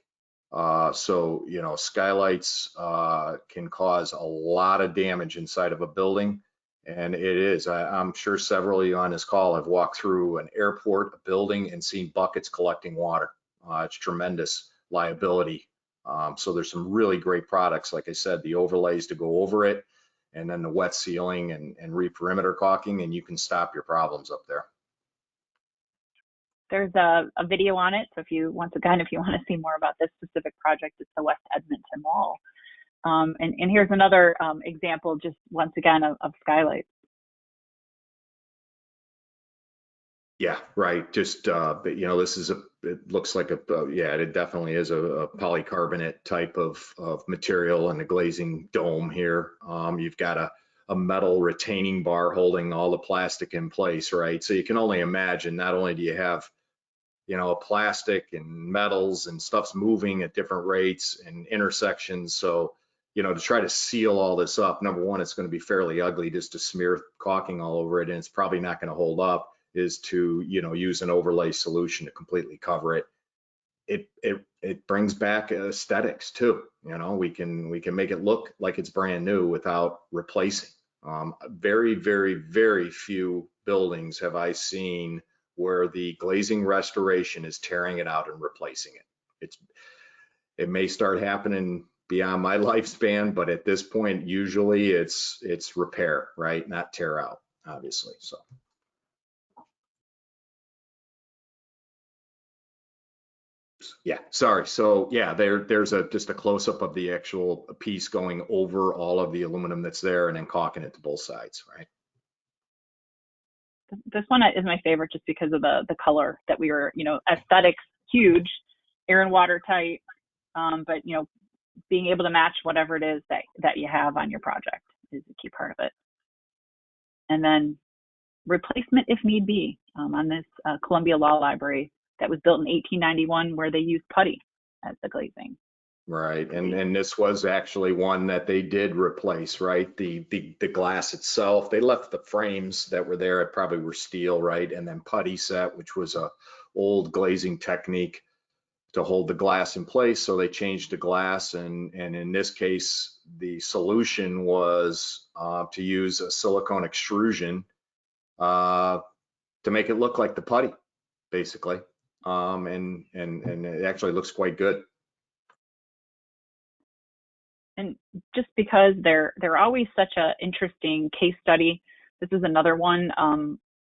So skylights can cause a lot of damage inside of a building, and it is. I'm sure several of you on this call have walked through an airport, a building, and seen buckets collecting water. It's tremendous liability. So there's some really great products, like I said, the overlays to go over it, and then the wet sealing and re-perimeter caulking, and you can stop your problems up there. there's a video on it. So if you want to see more about this specific project, it's the West Edmonton Mall. And here's another example, just once again, of Skylights. Yeah, right. Just, this is it looks like it definitely is a polycarbonate type of material and a glazing dome here. You've got a metal retaining bar holding all the plastic in place, right? So you can only imagine, not only do you have, plastic and metals and stuff's moving at different rates and intersections. So, to try to seal all this up, number one, it's going to be fairly ugly just to smear caulking all over it, and it's probably not going to hold up, is to, use an overlay solution to completely cover it. It brings back aesthetics too. We can make it look like it's brand new without replacing. Very, very, very few buildings have I seen where the glazing restoration is tearing it out and replacing it. It may start happening beyond my lifespan, but at this point, usually it's repair, right? Not tear out, obviously. So. Yeah, sorry. So yeah, there's just a close up of the actual piece going over all of the aluminum that's there and then caulking it to both sides, right? This one is my favorite just because of the color that we were, aesthetics, huge, air and water tight, but being able to match whatever it is that you have on your project is a key part of it. And then replacement if need be, on this Columbia Law Library that was built in 1891, where they used putty as the glazing. Right, and this was actually one that they did replace, right? The glass itself, they left the frames that were there, it probably were steel, right? And then putty set, which was a old glazing technique to hold the glass in place. So they changed the glass, and in this case, the solution was to use a silicone extrusion to make it look like the putty, basically. And it actually looks quite good. And just because they're always such an interesting case study. This is another one.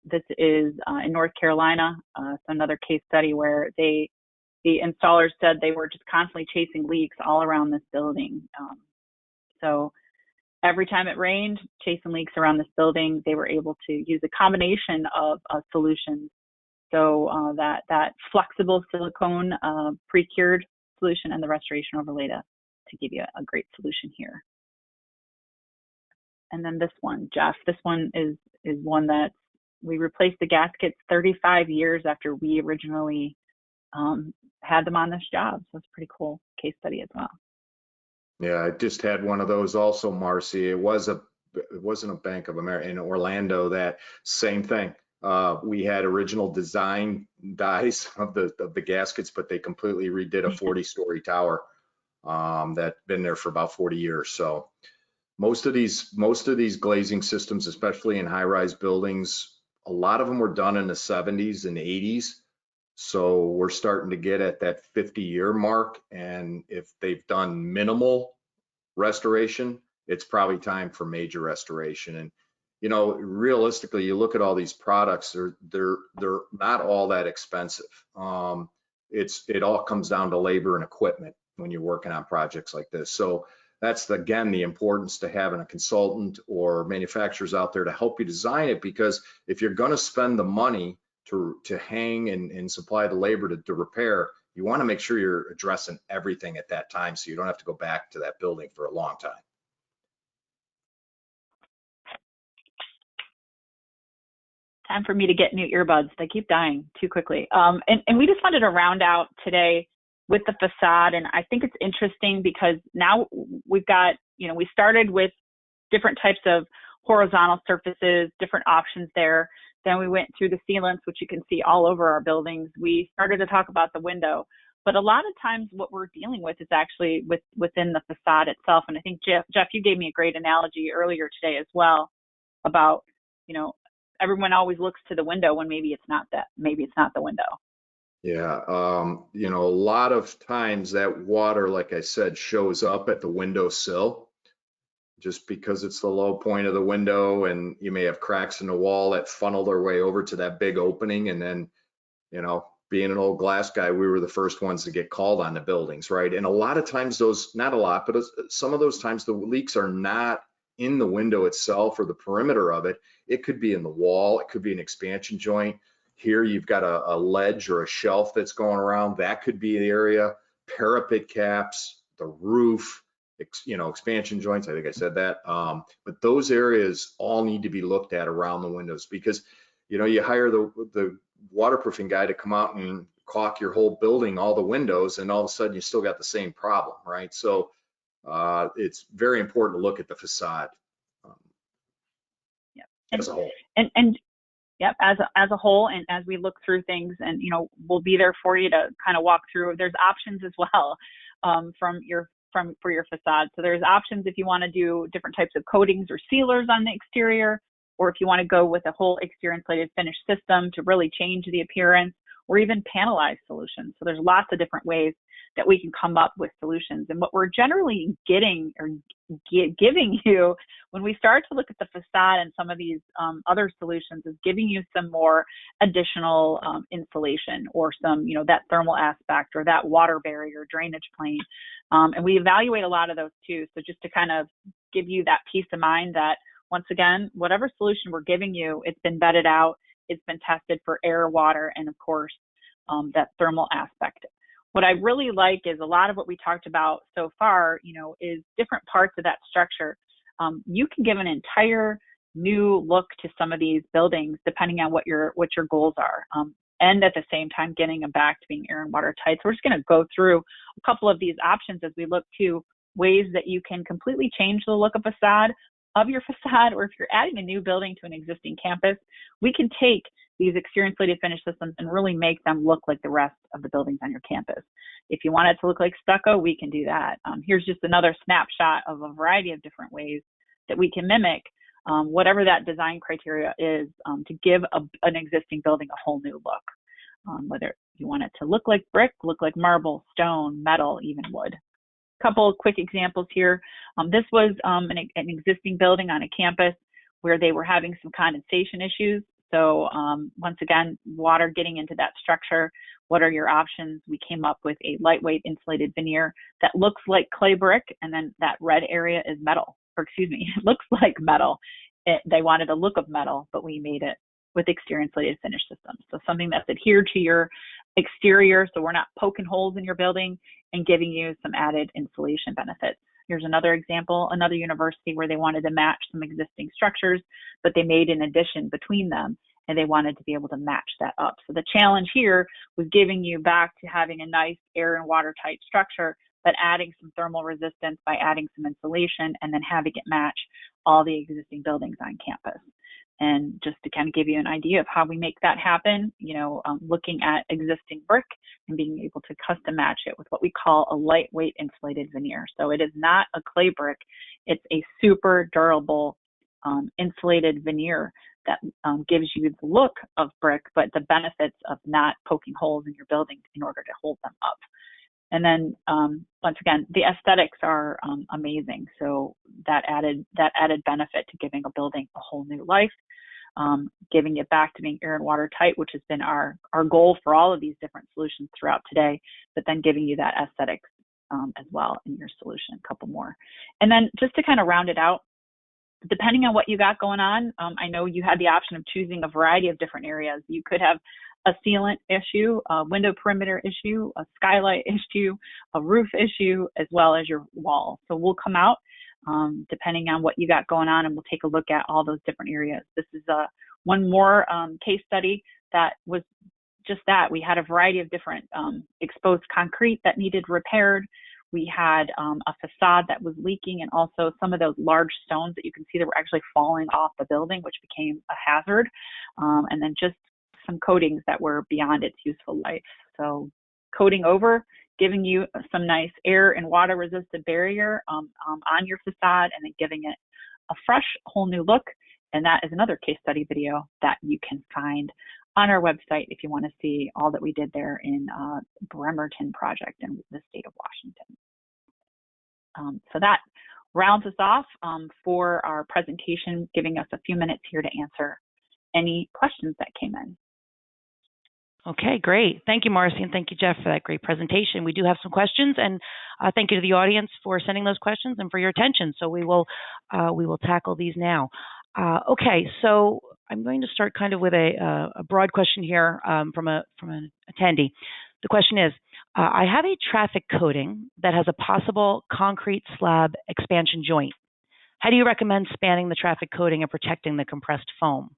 This is in North Carolina. It's another case study where the installers said they were just constantly chasing leaks all around this building. So every time it rained, chasing leaks around this building, they were able to use a combination of solutions. So that flexible silicone pre-cured solution and the restoration overlay to give you a great solution here. And then this one, Jeff, this one is one that we replaced the gaskets 35 years after we originally had them on this job. So it's a pretty cool case study as well. Yeah, I just had one of those also, Marcy. It wasn't a Bank of America in Orlando. That same thing. We had original design dies of the gaskets, but they completely redid a 40-story tower that's been there for about 40 years. So most of these glazing systems, especially in high-rise buildings, a lot of them were done in the 70s and 80s. So we're starting to get at that 50-year mark, and if they've done minimal restoration, it's probably time for major restoration. And realistically, you look at all these products, they're not all that expensive. It all comes down to labor and equipment when you're working on projects like this. So that's again the importance to having a consultant or manufacturers out there to help you design it, because if you're going to spend the money to hang and supply the labor to repair, you want to make sure you're addressing everything at that time, so you don't have to go back to that building for a long time. Time for me to get new earbuds. They keep dying too quickly. And we just wanted to round out today with the facade. And I think it's interesting because now we've got, we started with different types of horizontal surfaces, different options there. Then we went through the sealants, which you can see all over our buildings. We started to talk about the window, but a lot of times what we're dealing with is actually within the facade itself. And I think Jeff, you gave me a great analogy earlier today as well about, everyone always looks to the window when maybe it's not the window. Yeah, a lot of times that water, like I said, shows up at the windowsill just because it's the low point of the window, and you may have cracks in the wall that funnel their way over to that big opening, and then being an old glass guy, we were the first ones to get called on the buildings, right? And a lot of times those, not a lot, but some of those times the leaks are not in the window itself or the perimeter of it. It could be in the wall, it could be an expansion joint. Here you've got a ledge or a shelf that's going around. That could be the area. Parapet caps, the roof, expansion joints. I think I said that. But those areas all need to be looked at around the windows, because you hire the waterproofing guy to come out and caulk your whole building, all the windows, and all of a sudden you still got the same problem, right? So it's very important to look at the facade as a whole. And yep, as a whole, and as we look through things, and we'll be there for you to kind of walk through. There's options as well for your facade. So there's options if you want to do different types of coatings or sealers on the exterior, or if you want to go with a whole exterior insulated finish system to really change the appearance, or even panelized solutions. So there's lots of different ways that we can come up with solutions. And what we're generally getting or giving you when we start to look at the facade and some of these other solutions is giving you some more additional insulation, or some, that thermal aspect, or that water barrier drainage plane. And we evaluate a lot of those too. So just to kind of give you that peace of mind that, once again, whatever solution we're giving you, it's been vetted out, it's been tested for air, water, and of course, that thermal aspect. What I really like is a lot of what we talked about so far, is different parts of that structure. You can give an entire new look to some of these buildings depending on what your goals are, and at the same time getting them back to being air and water tight. So we're just going to go through a couple of these options as we look to ways that you can completely change the look of your facade, or if you're adding a new building to an existing campus, we can take these exterior insulated finish systems and really make them look like the rest of the buildings on your campus. If you want it to look like stucco, we can do that. Here's just another snapshot of a variety of different ways that we can mimic whatever that design criteria is to give an existing building a whole new look. Whether you want it to look like brick, look like marble, stone, metal, even wood. Couple of quick examples here. This was an existing building on a campus where they were having some condensation issues. So once again, water getting into that structure. What are your options? We came up with a lightweight insulated veneer that looks like clay brick, and then that red area is metal, or excuse me, it looks like metal. They wanted a look of metal, but we made it with exterior insulated finish systems. So something that's adhered to your exterior, so we're not poking holes in your building, and giving you some added insulation benefits. Here's another example, another university where they wanted to match some existing structures, but they made an addition between them, and they wanted to be able to match that up. So the challenge here was giving you back to having a nice air and water tight structure, but adding some thermal resistance by adding some insulation, and then having it match all the existing buildings on campus. And just to kind of give you an idea of how we make that happen, looking at existing brick and being able to custom match it with what we call a lightweight insulated veneer. So it is not a clay brick, it's a super durable insulated veneer that gives you the look of brick, but the benefits of not poking holes in your building in order to hold them up. And then once again, the aesthetics are amazing. So that added benefit to giving a building a whole new life, giving it back to being air and water tight, which has been our goal for all of these different solutions throughout today, but then giving you that aesthetics as well in your solution, a couple more. And then just to kind of round it out, depending on what you got going on, I know you had the option of choosing a variety of different areas. You could have a sealant issue, a window perimeter issue, a skylight issue, a roof issue, as well as your wall. So we'll come out depending on what you got going on, and we'll take a look at all those different areas. This is one more case study that was just that. We had a variety of different exposed concrete that needed repaired. We had a facade that was leaking, and also some of those large stones that you can see that were actually falling off the building, which became a hazard. And then just some coatings that were beyond its useful life. So coating over, giving you some nice air and water resistant barrier on your facade, and then giving it a fresh, whole new look. And that is another case study video that you can find on our website if you want to see all that we did there in Bremerton project in the state of Washington. So that rounds us off for our presentation, giving us a few minutes here to answer any questions that came in. Okay, great. Thank you, Marcy, and thank you, Jeff, for that great presentation. We do have some questions, and thank you to the audience for sending those questions and for your attention. So we will tackle these now. Okay, so I'm going to start kind of with a broad question here from an attendee. The question is, I have a traffic coating that has a possible concrete slab expansion joint. How do you recommend spanning the traffic coating and protecting the compressed foam?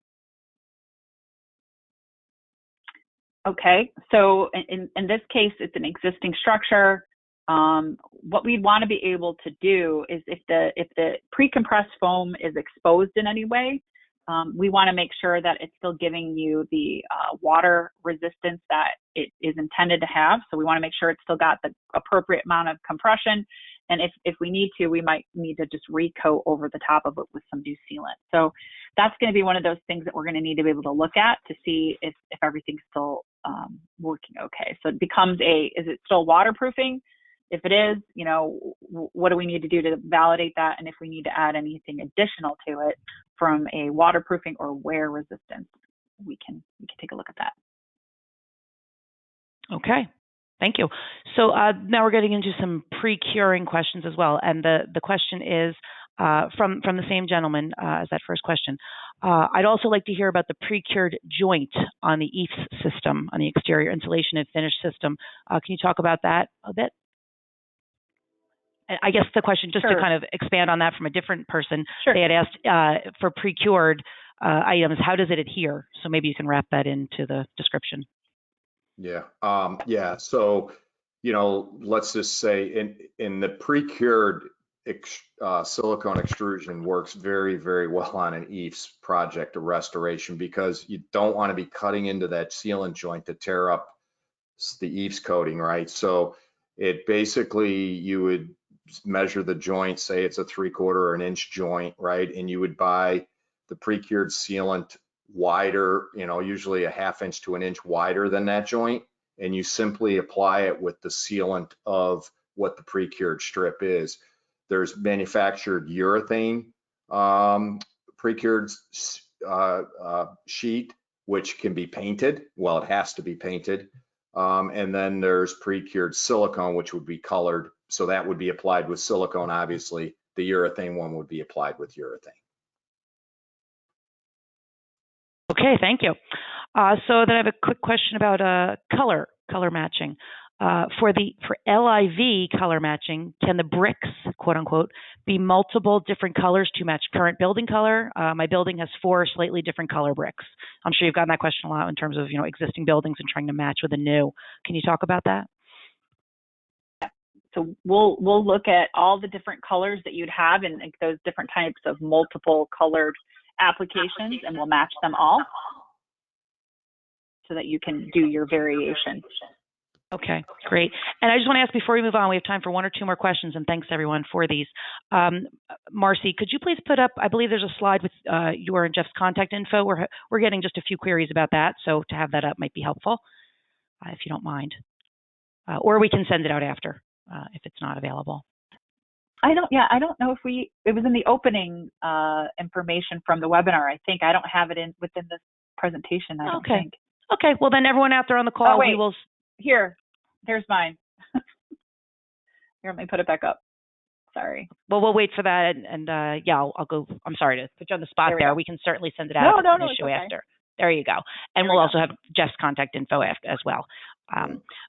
Okay, so in this case, it's an existing structure. What we'd want to be able to do is if the pre-compressed foam is exposed in any way, we want to make sure that it's still giving you the water resistance that it is intended to have. So we want to make sure it's still got the appropriate amount of compression. And if we need to, we might need to just recoat over the top of it with some new sealant. So that's going to be one of those things that we're going to need to be able to look at to see if everything's still working okay. So it becomes is it still waterproofing? If it is, what do we need to do to validate that? And if we need to add anything additional to it from a waterproofing or wear resistance, we can take a look at that. Okay. Thank you. So now we're getting into some pre-curing questions as well. And the question is from the same gentleman as that first question. I'd also like to hear about the pre-cured joint on the EIFS system, on the exterior insulation and finish system. Can you talk about that a bit? I guess the question, just Sure. to kind of expand on that from a different person, Sure. they had asked for pre-cured items, how does it adhere? So maybe you can wrap that into the description. Yeah. So, let's just say in the pre-cured silicone extrusion works very, very well on an EIFS project, a restoration, because you don't want to be cutting into that sealant joint to tear up the EIFS coating, right? So it basically, you would measure the joint, say it's a 3/4 or an inch joint, right? And you would buy the pre-cured sealant wider, usually a 1/2 inch to an inch wider than that joint, and you simply apply it with the sealant of what the pre-cured strip is. There's manufactured urethane pre-cured sheet, which can be painted. Well, it has to be painted. And then there's pre-cured silicone, which would be colored. So that would be applied with silicone, obviously. The urethane one would be applied with urethane. Okay, thank you. So then I have a quick question about color matching. For LIV color matching, can the bricks, quote unquote, be multiple different colors to match current building color? My building has 4 slightly different color bricks. I'm sure you've gotten that question a lot in terms of existing buildings and trying to match with a new. Can you talk about that? So we'll look at all the different colors that you'd have and those different types of multiple colored applications, and we'll match them all so that you can do your variation. Okay, great. And I just want to ask before we move on, we have time for 1 or 2 more questions, and thanks everyone for these. Marcy, could you please put up, I believe there's a slide with your and Jeff's contact info. We're getting just a few queries about that, so to have that up might be helpful, if you don't mind. Or we can send it out after if it's not available. I don't know if it was in the opening information from the webinar. I think I don't have it within this presentation. I don't think. Okay, well then everyone out there on the call, we will. Here's mine. Here, let me put it back up. Sorry. Well, we'll wait for that, and yeah, I'll go. I'm sorry to put you on the spot there. We can certainly send it out after. There you go. And we'll also have Jeff's contact info as well.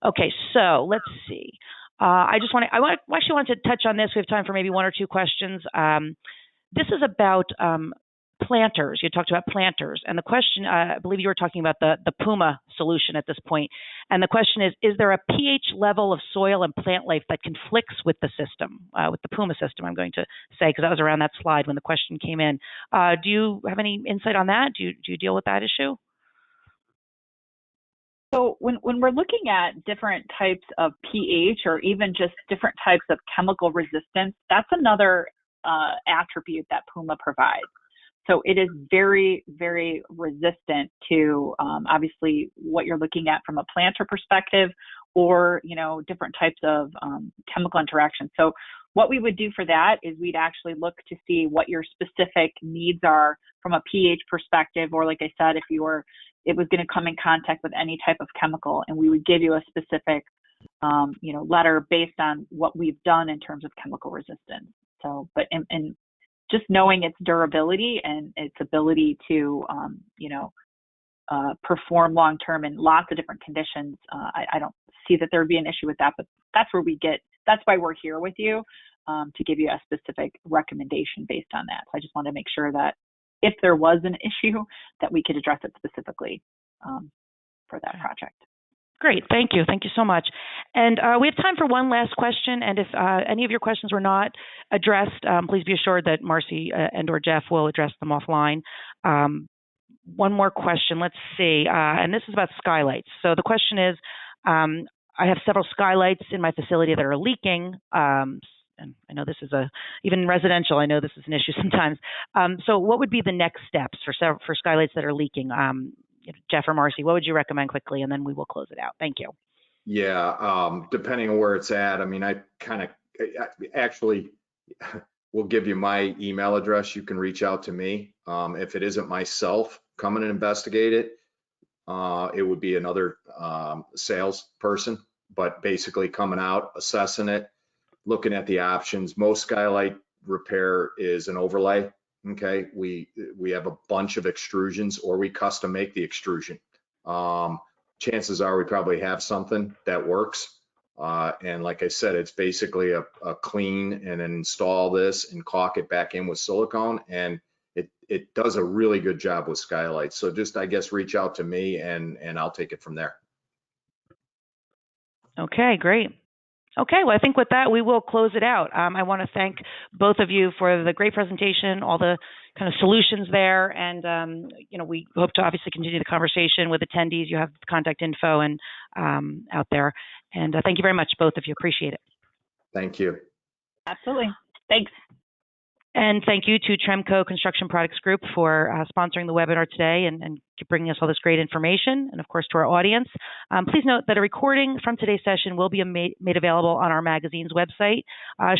Okay, so let's see. I actually want to touch on this. We have time for maybe 1 or 2 questions. This is about planters. You talked about planters, and the question, I believe you were talking about the Puma solution at this point. And the question is there a pH level of soil and plant life that conflicts with the system, with the Puma system, I'm going to say, because that was around that slide when the question came in. Do you have any insight on that? Do you deal with that issue? So when we're looking at different types of pH or even just different types of chemical resistance, that's another attribute that Puma provides. So it is very, very resistant to obviously what you're looking at from a planter perspective or, different types of chemical interactions. So what we would do for that is we'd actually look to see what your specific needs are from a pH perspective, or like I said, if you were it was going to come in contact with any type of chemical, and we would give you a specific, letter based on what we've done in terms of chemical resistance. So, but and just knowing its durability and its ability to, perform long term in lots of different conditions, I don't see that there would be an issue with that. But that's why we're here with you, to give you a specific recommendation based on that. So I just want to make sure that if there was an issue, that we could address it specifically for that project. Great. Thank you. Thank you so much. And we have time for one last question. And if any of your questions were not addressed, please be assured that Marcy and or Jeff will address them offline. One more question. Let's see. And this is about skylights. So the question is, I have several skylights in my facility that are leaking. And I know this is even residential, I know this is an issue sometimes. So what would be the next steps for skylights that are leaking? Jeff or Marcy, what would you recommend quickly? And then we will close it out. Thank you. Yeah, depending on where it's at, I mean, I actually will give you my email address. You can reach out to me. If it isn't myself coming and investigate it, it would be another sales person, but basically coming out, assessing it, looking at the options. Most skylight repair is an overlay. Okay, we have a bunch of extrusions, or we custom make the extrusion. Chances are we probably have something that works. And like I said, it's basically a clean and then install this and caulk it back in with silicone, and it does a really good job with skylights. So just, I guess, reach out to me and I'll take it from there. Okay, great. Okay, well, I think with that, we will close it out. I want to thank both of you for the great presentation, all the kind of solutions there, and we hope to obviously continue the conversation with attendees. You have contact info and out there, and thank you very much, both of you. Appreciate it. Thank you. Absolutely. Thanks. And thank you to Tremco Construction Products Group for sponsoring the webinar today and bringing us all this great information, and of course to our audience. Please note that a recording from today's session will be made available on our magazine's website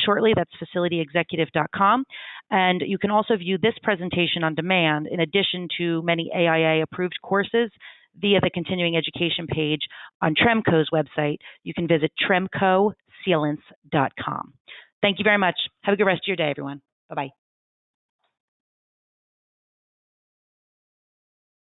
shortly. That's facilityexecutive.com. And you can also view this presentation on demand in addition to many AIA-approved courses via the continuing education page on Tremco's website. You can visit tremcosealants.com. Thank you very much. Have a good rest of your day, everyone. Bye-bye.